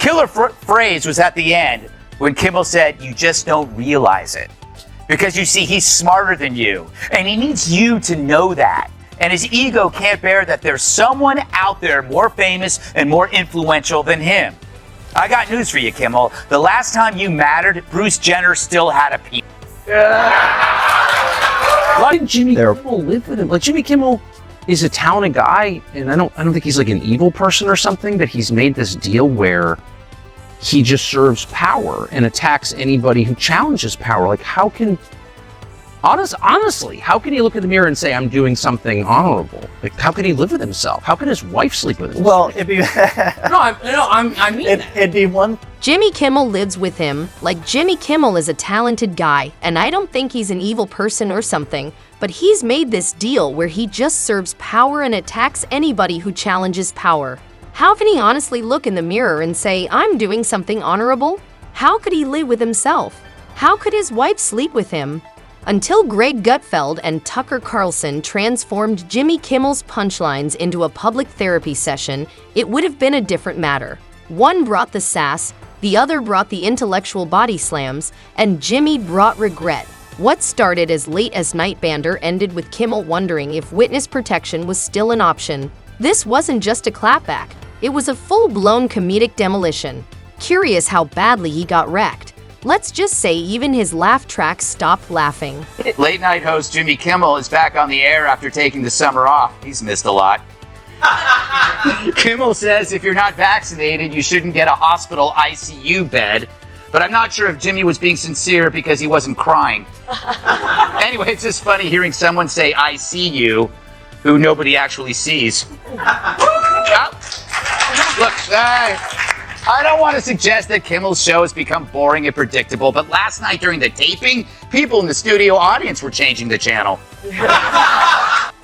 killer phrase was at the end when Kimmel said, "You just don't realize it." Because you see, he's smarter than you, and he needs you to know that. And his ego can't bear that there's someone out there more famous and more influential than him. I got news for you, Kimmel. The last time you mattered, Bruce Jenner still had a penis. Why did Jimmy Kimmel live with him? Like, Jimmy Kimmel is a talented guy, and I don't think he's like an evil person or something, but he's made this deal where he just serves power and attacks anybody who challenges power. Like, how can, honestly, how can he look in the mirror and say, I'm doing something honorable? Like, how can he live with himself? How can his wife sleep with him? Well, it'd be I mean, it'd be one. Jimmy Kimmel lives with him. Like, Jimmy Kimmel is a talented guy, and I don't think he's an evil person or something, but he's made this deal where he just serves power and attacks anybody who challenges power. How can he honestly look in the mirror and say, I'm doing something honorable? How could he live with himself? How could his wife sleep with him? Until Greg Gutfeld and Tucker Carlson transformed Jimmy Kimmel's punchlines into a public therapy session, it would have been a different matter. One brought the sass, the other brought the intellectual body slams, and Jimmy brought regret. What started as late as night banter ended with Kimmel wondering if witness protection was still an option. This wasn't just a clapback. It was a full-blown comedic demolition. Curious how badly he got wrecked. Let's just say even his laugh track stopped laughing. Late night host Jimmy Kimmel is back on the air after taking the summer off. He's missed a lot. Kimmel says if you're not vaccinated, you shouldn't get a hospital ICU bed. But I'm not sure if Jimmy was being sincere because he wasn't crying. Anyway, it's just funny hearing someone say, I see you, who nobody actually sees. Look, I don't want to suggest that Kimmel's show has become boring and predictable, but last night during the taping, people in the studio audience were changing the channel.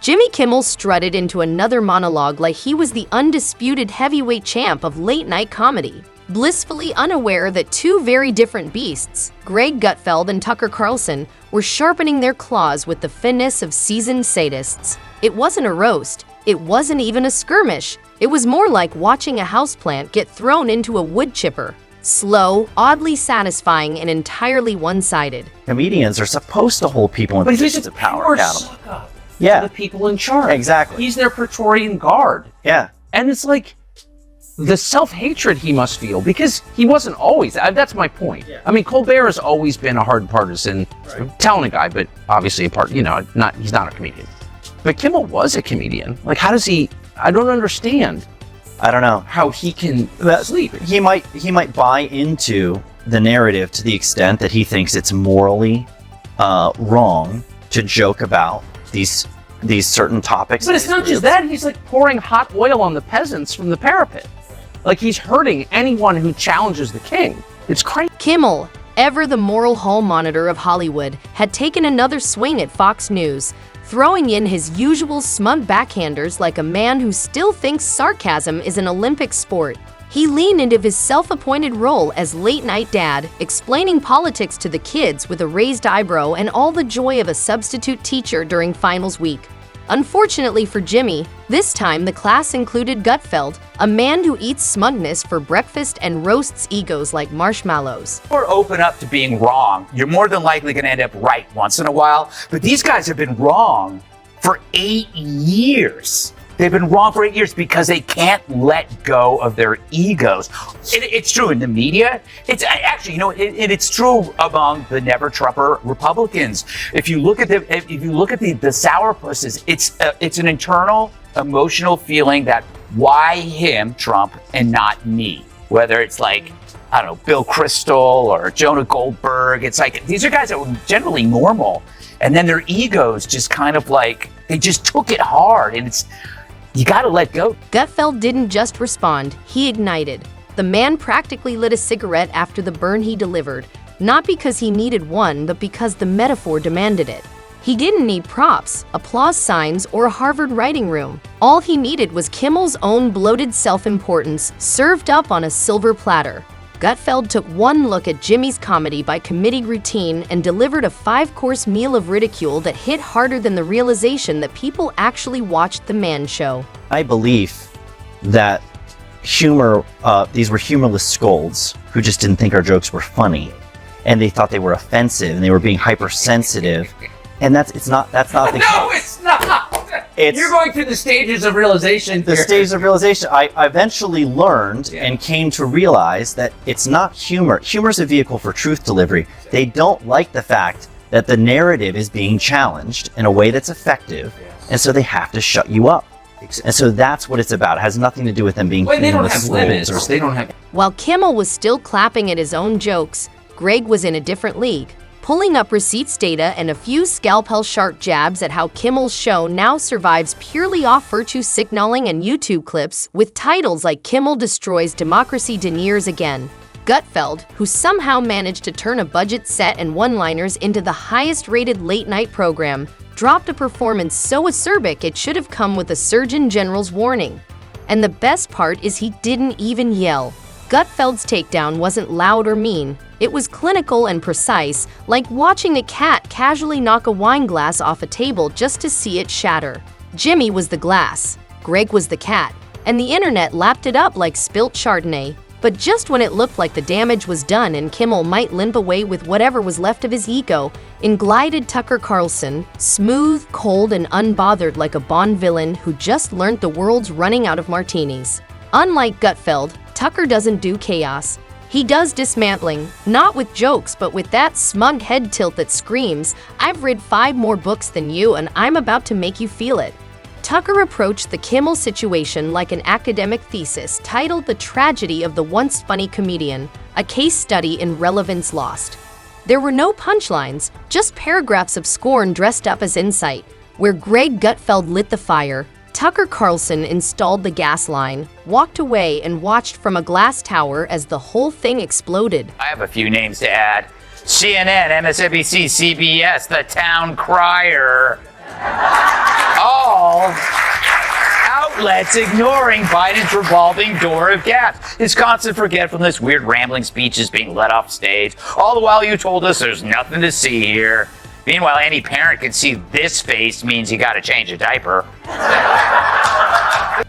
Jimmy Kimmel strutted into another monologue like he was the undisputed heavyweight champ of late-night comedy, blissfully unaware that two very different beasts, Greg Gutfeld and Tucker Carlson, were sharpening their claws with the finesse of seasoned sadists. It wasn't a roast. It wasn't even a skirmish. It was more like watching a houseplant get thrown into a wood chipper. Slow, oddly satisfying, and entirely one-sided. Comedians are supposed to hold people in positions of power accountable. Yeah. The people in charge. Exactly. He's their Praetorian guard. Yeah. And it's like the self-hatred he must feel, because he wasn't always, that's my point. Yeah. I mean, Colbert has always been a hard partisan, talented guy, but obviously he's not a comedian. But Kimmel was a comedian. Like, how does he, I don't understand. I don't know. How he can sleep. He might buy into the narrative to the extent that he thinks it's morally wrong to joke about these certain topics. But it's not just that. He's like pouring hot oil on the peasants from the parapet. Like, he's hurting anyone who challenges the king. It's crazy. Kimmel, ever the moral hall monitor of Hollywood, had taken another swing at Fox News, throwing in his usual smug backhanders like a man who still thinks sarcasm is an Olympic sport. He leaned into his self-appointed role as late-night dad, explaining politics to the kids with a raised eyebrow and all the joy of a substitute teacher during finals week. Unfortunately for Jimmy, this time the class included Gutfeld, a man who eats smugness for breakfast and roasts egos like marshmallows. If you're open up to being wrong, you're more than likely going to end up right once in a while. But these guys have been wrong for 8 years. They've been wrong for 8 years because they can't let go of their egos. It's true in the media. It's actually, it's true among the never Trumper Republicans. If you look at the sourpusses, it's an internal emotional feeling that why him, Trump, and not me? Whether it's like, I don't know, Bill Kristol or Jonah Goldberg. It's like these are guys that were generally normal, and then their egos just kind of like they just took it hard, and you gotta let go. Gutfeld didn't just respond, he ignited. The man practically lit a cigarette after the burn he delivered, not because he needed one, but because the metaphor demanded it. He didn't need props, applause signs, or a Harvard writing room. All he needed was Kimmel's own bloated self-importance, served up on a silver platter. Gutfeld took one look at Jimmy's comedy by committee routine and delivered a 5-course meal of ridicule that hit harder than the realization that people actually watched the man show. My belief that humor. These were humorless scolds who just didn't think our jokes were funny, and they thought they were offensive, and they were being hypersensitive. And that's not the No, it's not. You're going through the stages of realization. The stages of realization. I eventually learned and came to realize that it's not humor. Humor is a vehicle for truth delivery. They don't like the fact that the narrative is being challenged in a way that's effective, and so they have to shut you up. And so that's what it's about. It has nothing to do with them being Wait, they don't have humorless limits. scolds They don't have. While Kimmel was still clapping at his own jokes, Greg was in a different league, pulling up receipts data and a few scalpel sharp jabs at how Kimmel's show now survives purely off virtue signaling and YouTube clips with titles like Kimmel Destroys Democracy Deniers Again. Gutfeld, who somehow managed to turn a budget set and one-liners into the highest-rated late-night program, dropped a performance so acerbic it should have come with a Surgeon General's warning. And the best part is he didn't even yell. Gutfeld's takedown wasn't loud or mean. It was clinical and precise, like watching a cat casually knock a wine glass off a table just to see it shatter. Jimmy was the glass, Greg was the cat, and the internet lapped it up like spilt Chardonnay. But just when it looked like the damage was done and Kimmel might limp away with whatever was left of his ego, in glided Tucker Carlson, smooth, cold, and unbothered like a Bond villain who just learned the world's running out of martinis. Unlike Gutfeld, Tucker doesn't do chaos. He does dismantling, not with jokes, but with that smug head tilt that screams, "I've read 5 more books than you and I'm about to make you feel it." Tucker approached the Kimmel situation like an academic thesis titled The Tragedy of the Once Funny Comedian, a case study in relevance lost. There were no punchlines, just paragraphs of scorn dressed up as insight. Where Greg Gutfeld lit the fire, Tucker Carlson installed the gas line, walked away, and watched from a glass tower as the whole thing exploded. I have a few names to add. CNN, MSNBC, CBS, the town crier. All outlets ignoring Biden's revolving door of gaps. His constant forgetfulness, weird rambling speeches being let off stage. All the while you told us there's nothing to see here. Meanwhile, any parent can see this face means you gotta change a diaper.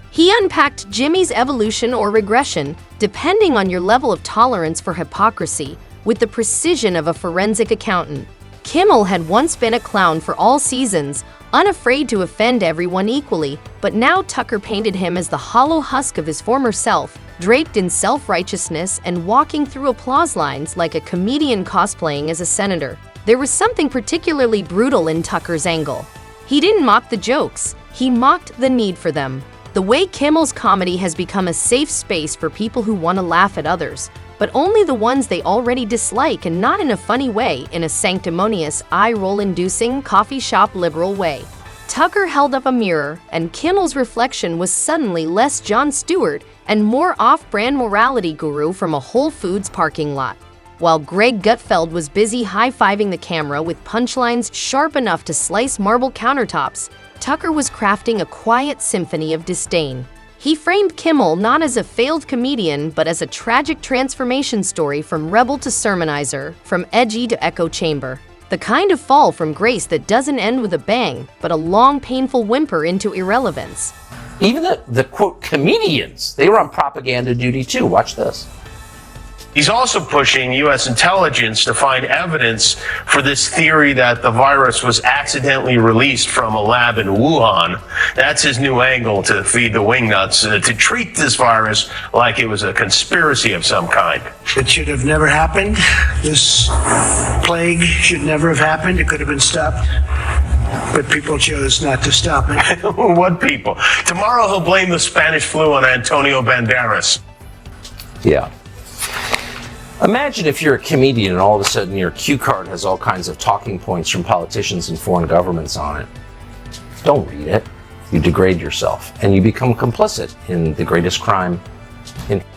He unpacked Jimmy's evolution or regression, depending on your level of tolerance for hypocrisy, with the precision of a forensic accountant. Kimmel had once been a clown for all seasons, unafraid to offend everyone equally, but now Tucker painted him as the hollow husk of his former self, draped in self-righteousness and walking through applause lines like a comedian cosplaying as a senator. There was something particularly brutal in Tucker's angle. He didn't mock the jokes, he mocked the need for them. The way Kimmel's comedy has become a safe space for people who want to laugh at others, but only the ones they already dislike, and not in a funny way, in a sanctimonious, eye-roll-inducing, coffee shop liberal way. Tucker held up a mirror, and Kimmel's reflection was suddenly less Jon Stewart and more off-brand morality guru from a Whole Foods parking lot. While Greg Gutfeld was busy high-fiving the camera with punchlines sharp enough to slice marble countertops, Tucker was crafting a quiet symphony of disdain. He framed Kimmel not as a failed comedian, but as a tragic transformation story from rebel to sermonizer, from edgy to echo chamber. The kind of fall from grace that doesn't end with a bang, but a long, painful whimper into irrelevance. Even the quote comedians, they were on propaganda duty too. Watch this. He's also pushing U.S. intelligence to find evidence for this theory that the virus was accidentally released from a lab in Wuhan. That's his new angle to feed the wingnuts, to treat this virus like it was a conspiracy of some kind. It should have never happened. This plague should never have happened. It could have been stopped. But people chose not to stop it. What people? Tomorrow he'll blame the Spanish flu on Antonio Banderas. Yeah. Imagine if you're a comedian and all of a sudden your cue card has all kinds of talking points from politicians and foreign governments on it. Don't read it. You degrade yourself and you become complicit in the greatest crime.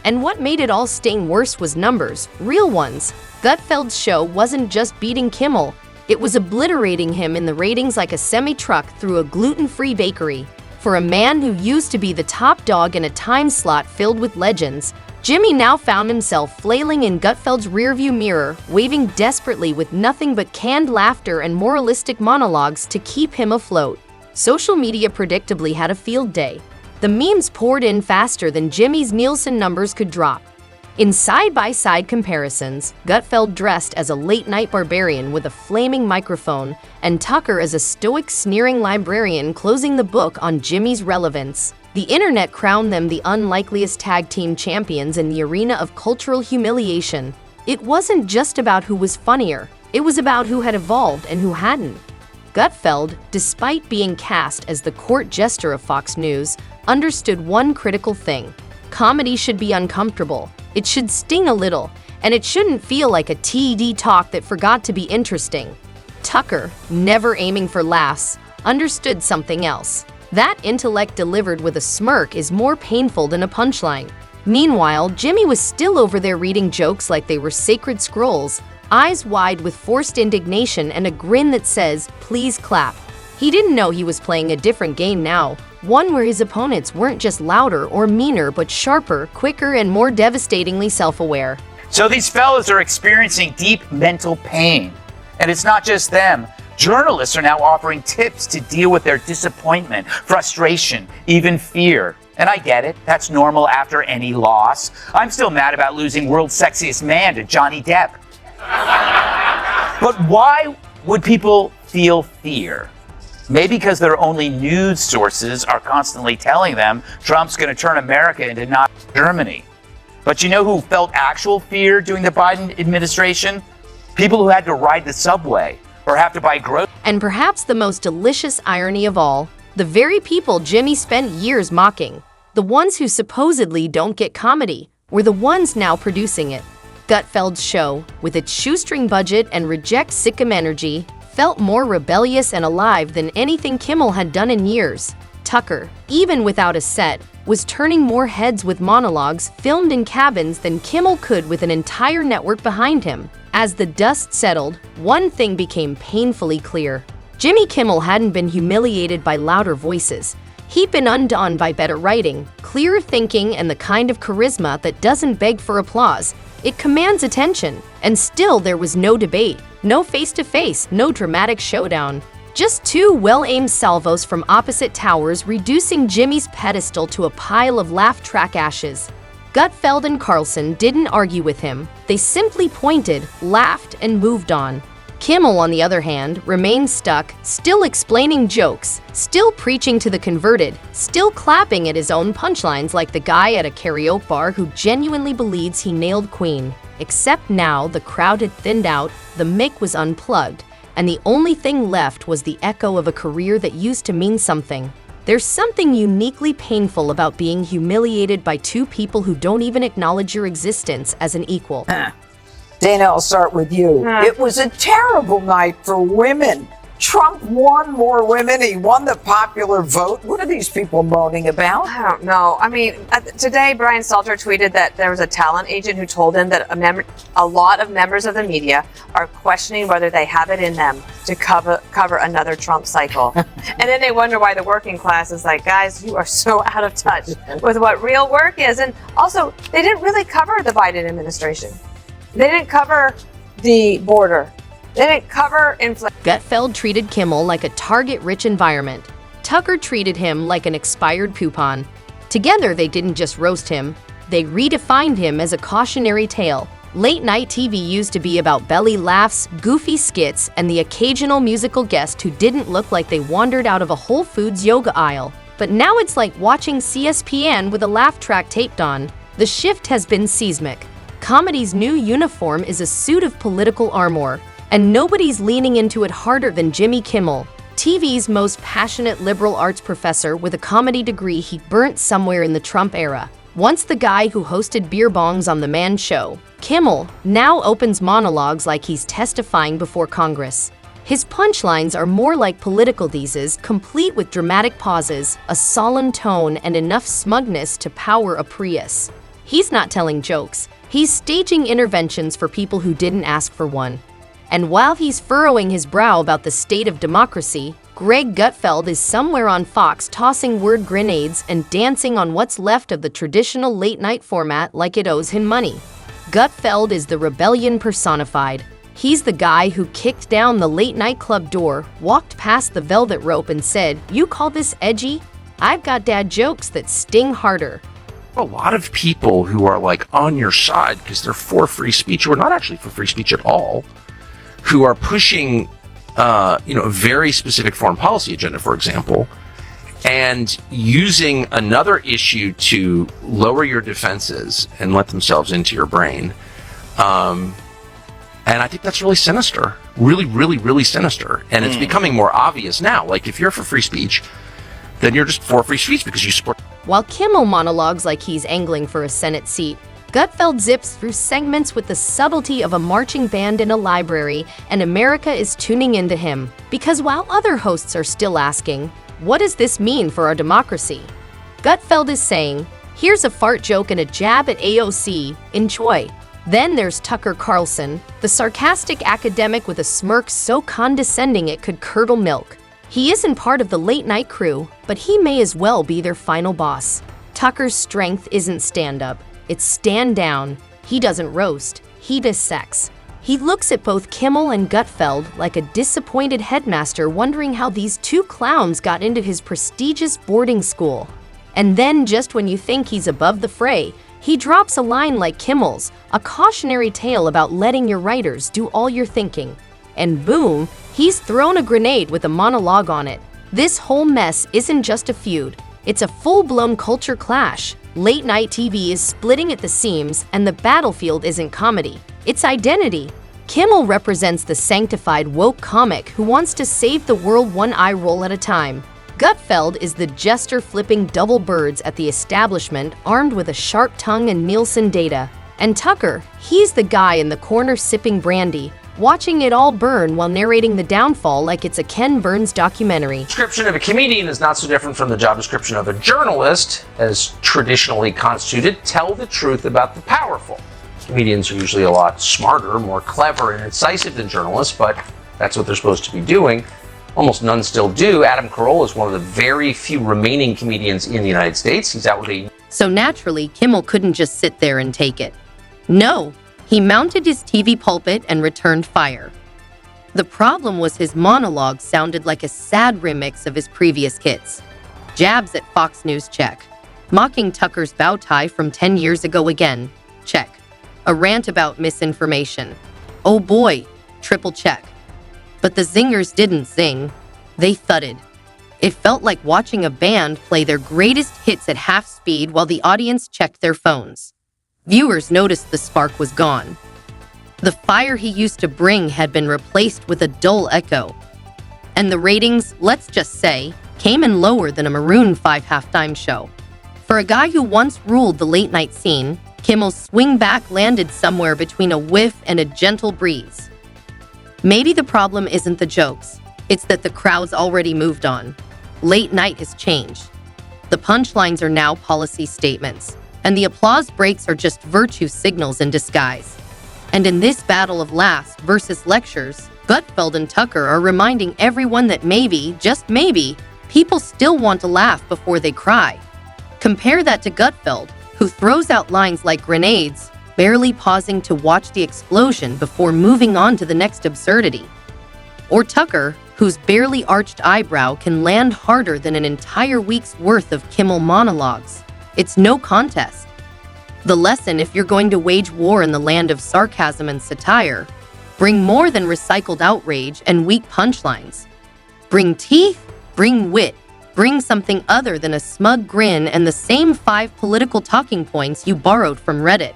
And what made it all sting worse was numbers, real ones. Gutfeld's show wasn't just beating Kimmel, it was obliterating him in the ratings like a semi-truck through a gluten-free bakery. For a man who used to be the top dog in a time slot filled with legends, Jimmy now found himself flailing in Gutfeld's rearview mirror, waving desperately with nothing but canned laughter and moralistic monologues to keep him afloat. Social media predictably had a field day. The memes poured in faster than Jimmy's Nielsen numbers could drop. In side-by-side comparisons, Gutfeld dressed as a late-night barbarian with a flaming microphone, and Tucker as a stoic, sneering librarian closing the book on Jimmy's relevance. The internet crowned them the unlikeliest tag team champions in the arena of cultural humiliation. It wasn't just about who was funnier, it was about who had evolved and who hadn't. Gutfeld, despite being cast as the court jester of Fox News, understood one critical thing. Comedy should be uncomfortable. It should sting a little, and it shouldn't feel like a TED talk that forgot to be interesting. Tucker, never aiming for laughs, understood something else. That intellect delivered with a smirk is more painful than a punchline. Meanwhile, Jimmy was still over there reading jokes like they were sacred scrolls, eyes wide with forced indignation and a grin that says, "Please clap." He didn't know he was playing a different game now, one where his opponents weren't just louder or meaner, but sharper, quicker, and more devastatingly self-aware. So these fellas are experiencing deep mental pain. And it's not just them. Journalists are now offering tips to deal with their disappointment, frustration, even fear. And I get it, that's normal after any loss. I'm still mad about losing World's Sexiest Man to Johnny Depp. But why would people feel fear? Maybe because their only news sources are constantly telling them Trump's going to turn America into Nazi Germany. But you know who felt actual fear during the Biden administration? People who had to ride the subway or have to buy groceries. And perhaps the most delicious irony of all, the very people Jimmy spent years mocking, the ones who supposedly don't get comedy, were the ones now producing it. Gutfeld's show, with its shoestring budget and reject sickum energy, felt more rebellious and alive than anything Kimmel had done in years. Tucker, even without a set, was turning more heads with monologues filmed in cabins than Kimmel could with an entire network behind him. As the dust settled, one thing became painfully clear. Jimmy Kimmel hadn't been humiliated by louder voices. He'd been undone by better writing, clearer thinking, and the kind of charisma that doesn't beg for applause. It commands attention, and still there was no debate, no face-to-face, no dramatic showdown. Just two well-aimed salvos from opposite towers reducing Jimmy's pedestal to a pile of laugh track ashes. Gutfeld and Carlson didn't argue with him. They simply pointed, laughed, and moved on. Kimmel, on the other hand, remained stuck, still explaining jokes, still preaching to the converted, still clapping at his own punchlines like the guy at a karaoke bar who genuinely believes he nailed Queen. Except now the crowd had thinned out, the mic was unplugged, and the only thing left was the echo of a career that used to mean something. There's something uniquely painful about being humiliated by two people who don't even acknowledge your existence as an equal. Dana, I'll start with you. It was a terrible night for women. Trump won more women. He won the popular vote. What are these people moaning about? I don't know. I mean, today Brian Stelter tweeted that there was a talent agent who told him that a lot of members of the media are questioning whether they have it in them to cover another Trump cycle. And then they wonder why the working class is like, guys, you are so out of touch with what real work is. And also, they didn't really cover the Biden administration. They didn't cover the border. They didn't cover inflation. Gutfeld treated Kimmel like a target-rich environment. Tucker treated him like an expired coupon. Together, they didn't just roast him, they redefined him as a cautionary tale. Late-night TV used to be about belly laughs, goofy skits, and the occasional musical guest who didn't look like they wandered out of a Whole Foods yoga aisle. But now it's like watching CSPN with a laugh track taped on. The shift has been seismic. Comedy's new uniform is a suit of political armor. And nobody's leaning into it harder than Jimmy Kimmel, TV's most passionate liberal arts professor with a comedy degree he burnt somewhere in the Trump era. Once the guy who hosted beer bongs on The Man Show, Kimmel now opens monologues like he's testifying before Congress. His punchlines are more like political theses, complete with dramatic pauses, a solemn tone, and enough smugness to power a Prius. He's not telling jokes, he's staging interventions for people who didn't ask for one. And while he's furrowing his brow about the state of democracy, Greg Gutfeld is somewhere on Fox tossing word grenades and dancing on what's left of the traditional late-night format like it owes him money. Gutfeld is the rebellion personified. He's the guy who kicked down the late-night club door, walked past the velvet rope and said, "You call this edgy?" I've got dad jokes that sting harder. A lot of people who are like on your side because they're for free speech, or not actually for free speech at all, who are pushing, a very specific foreign policy agenda, for example, and using another issue to lower your defenses and let themselves into your brain. And I think that's really sinister. Really, really, really sinister. And it's becoming more obvious now. Like, if you're for free speech, then you're just for free speech because you support. While Kimmel monologues like he's angling for a Senate seat, Gutfeld zips through segments with the subtlety of a marching band in a library, and America is tuning into him. Because while other hosts are still asking, what does this mean for our democracy? Gutfeld is saying, here's a fart joke and a jab at AOC, enjoy. Then there's Tucker Carlson, the sarcastic academic with a smirk so condescending it could curdle milk. He isn't part of the late-night crew, but he may as well be their final boss. Tucker's strength isn't stand-up, it's stand-down. He doesn't roast, he dissects. He looks at both Kimmel and Gutfeld like a disappointed headmaster wondering how these two clowns got into his prestigious boarding school. And then, just when you think he's above the fray, he drops a line like Kimmel's, a cautionary tale about letting your writers do all your thinking. And boom, he's thrown a grenade with a monologue on it. This whole mess isn't just a feud, it's a full-blown culture clash. Late-night TV is splitting at the seams, and the battlefield isn't comedy, it's identity. Kimmel represents the sanctified woke comic who wants to save the world one eye roll at a time. Gutfeld is the jester flipping double birds at the establishment, armed with a sharp tongue and Nielsen data. And Tucker, he's the guy in the corner sipping brandy, watching it all burn while narrating the downfall like it's a Ken Burns documentary. The description of a comedian is not so different from the job description of a journalist, as traditionally constituted. Tell the truth about the powerful. Comedians are usually a lot smarter, more clever, and incisive than journalists, but that's what they're supposed to be doing. Almost none still do. Adam Carolla is one of the very few remaining comedians in the United States. He's out with a... So naturally, Kimmel couldn't just sit there and take it. No, he mounted his TV pulpit and returned fire. The problem was his monologue sounded like a sad remix of his previous hits. Jabs at Fox News, check. Mocking Tucker's bow tie from 10 years ago again, check. A rant about misinformation. Oh boy, triple check. But the zingers didn't zing, they thudded. It felt like watching a band play their greatest hits at half speed while the audience checked their phones. Viewers noticed the spark was gone. The fire he used to bring had been replaced with a dull echo. And the ratings, let's just say, came in lower than a Maroon 5 halftime show. For a guy who once ruled the late-night scene, Kimmel's swing back landed somewhere between a whiff and a gentle breeze. Maybe the problem isn't the jokes, it's that the crowd's already moved on. Late night has changed. The punchlines are now policy statements, and the applause breaks are just virtue signals in disguise. And in this battle of laughs versus lectures, Gutfeld and Tucker are reminding everyone that maybe, just maybe, people still want to laugh before they cry. Compare that to Gutfeld, who throws out lines like grenades, barely pausing to watch the explosion before moving on to the next absurdity. Or Tucker, whose barely arched eyebrow can land harder than an entire week's worth of Kimmel monologues. It's no contest. The lesson, if you're going to wage war in the land of sarcasm and satire, bring more than recycled outrage and weak punchlines. Bring teeth, bring wit, bring something other than a smug grin and the same 5 political talking points you borrowed from Reddit.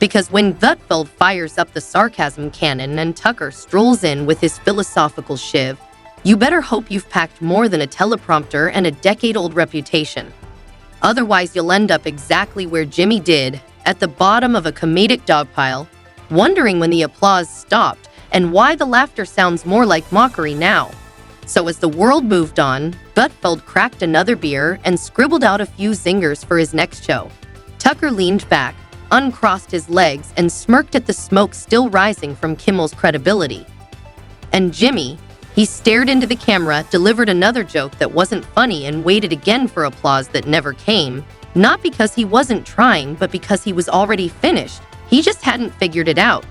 Because when Gutfeld fires up the sarcasm cannon and Tucker strolls in with his philosophical shiv, you better hope you've packed more than a teleprompter and a decade-old reputation. Otherwise, you'll end up exactly where Jimmy did, at the bottom of a comedic dogpile, wondering when the applause stopped and why the laughter sounds more like mockery now. So as the world moved on, Gutfeld cracked another beer and scribbled out a few zingers for his next show. Tucker leaned back, uncrossed his legs, and smirked at the smoke still rising from Kimmel's credibility. And Jimmy, he stared into the camera, delivered another joke that wasn't funny, and waited again for applause that never came, not because he wasn't trying, but because he was already finished. He just hadn't figured it out.